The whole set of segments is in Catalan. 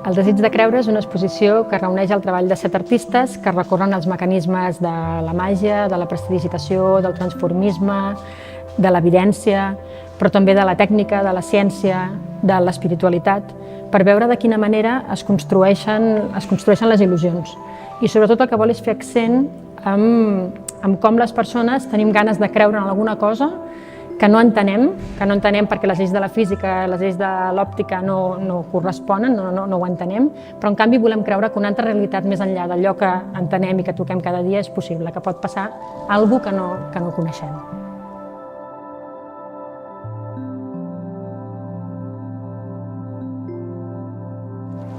El desig de creure és una exposició que reuneix el treball de 7 artistes que recorren els mecanismes de la màgia, de la prestidigitació, del transformisme, de l'evidència, però també de la tècnica, de la ciència, de l'espiritualitat, per veure de quina manera es construeixen les il·lusions. I sobretot el que vol és fer accent amb com les persones tenim ganes de creure en alguna cosa que no entenem perquè les lleis de la física, les lleis de l'òptica no corresponen, no ho entenem, però en canvi volem creure que una altra realitat més enllà d'allò que entenem i que toquem cada dia és possible, que pot passar alguna cosa que no coneixem.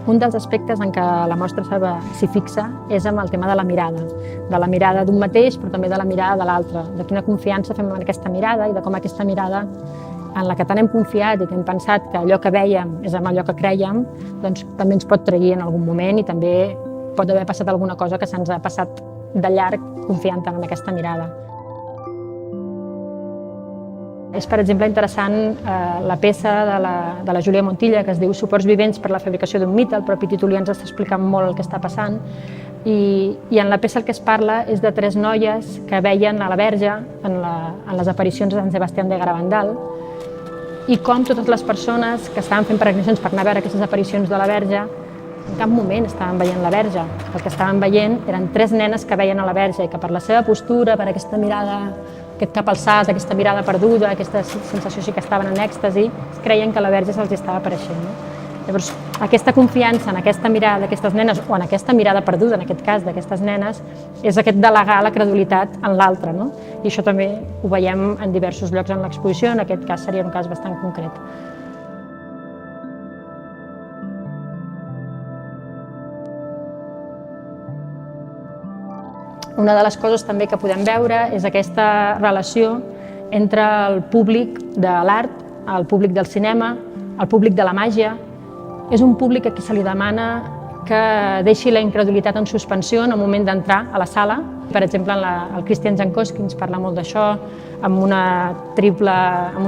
Un dels aspectes en què la mostra s'hi fixa és amb el tema de la mirada d'un mateix, però també de la mirada de l'altre, de quina confiança fem en aquesta mirada i de com aquesta mirada en la que tant hem confiat i que hem pensat que allò que vèiem és amb allò que crèiem, doncs també ens pot trair en algun moment i també pot haver passat alguna cosa que se'ns ha passat de llarg confiant tant en aquesta mirada. És, per exemple, interessant la peça de la Júlia Montilla que es diu Suports vivents per la fabricació d'un mite. El propi títol ja ens està explicant molt el que està passant. I en la peça el que es parla és de 3 noies que veien a la Verge en les aparicions de Sant Sebastián de Garabandal i com totes les persones que estaven fent peregrinacions per anar a veure aquestes aparicions de la Verge en cap moment estaven veient la Verge. El que estaven veient eren 3 nenes que veien a la Verge i que per la seva postura, per aquesta mirada, aquest cap alçat, aquesta mirada perduda, aquesta sensació així que estaven en èxtasi, creien que la Verge se'ls estava apareixent. Llavors, aquesta confiança en aquesta mirada d'aquestes nenes, o en aquesta mirada perduda, en aquest cas d'aquestes nenes, és aquest delegar la credulitat en l'altre. I això també ho veiem en diversos llocs en l'exposició, en aquest cas seria un cas bastant concret. Una de les coses també que podem veure és aquesta relació entre el públic de l'art, el públic del cinema, el públic de la màgia. És un públic a qui se li demana que deixi la incredulitat en suspensió en el moment d'entrar a la sala. Per exemple, el Christian Jankowski ens parla molt d'això, amb un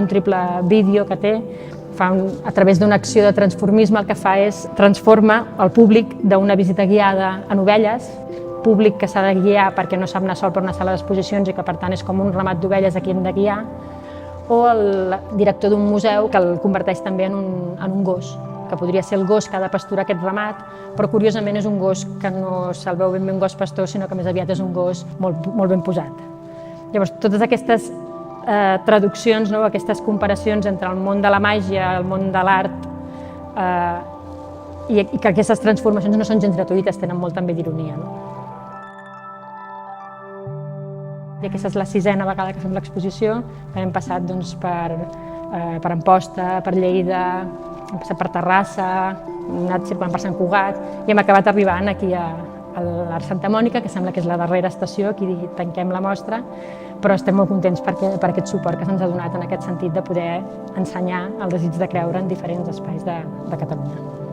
triple vídeo que té. A través d'una acció de transformisme el que fa és transforma el públic d'una visita guiada a ovelles, públic que s'ha de guiar perquè no sap anar sol per una sala d'exposicions i que per tant és com un ramat d'ovelles a qui hem de guiar, o el director d'un museu que el converteix també en un gos, que podria ser el gos que ha de pasturar aquest ramat, però curiosament és un gos que no se'l veu ben bé un gos pastor, sinó que més aviat és un gos molt ben posat. Llavors, totes aquestes traduccions, aquestes comparacions entre el món de la màgia, el món de l'art, i que aquestes transformacions no són gens gratuïtes, tenen molt també d'ironia. I aquesta és la 6ª vegada que fem l'exposició, que hem passat per Amposta, per Lleida, hem passat per Terrassa, hem anat circulant per Sant Cugat i hem acabat arribant aquí a l'Arc Santa Mònica, que sembla que és la darrera estació, aquí tanquem la mostra, però estem molt contents per aquest suport que se'ns ha donat en aquest sentit de poder ensenyar el desig de creure en diferents espais de Catalunya.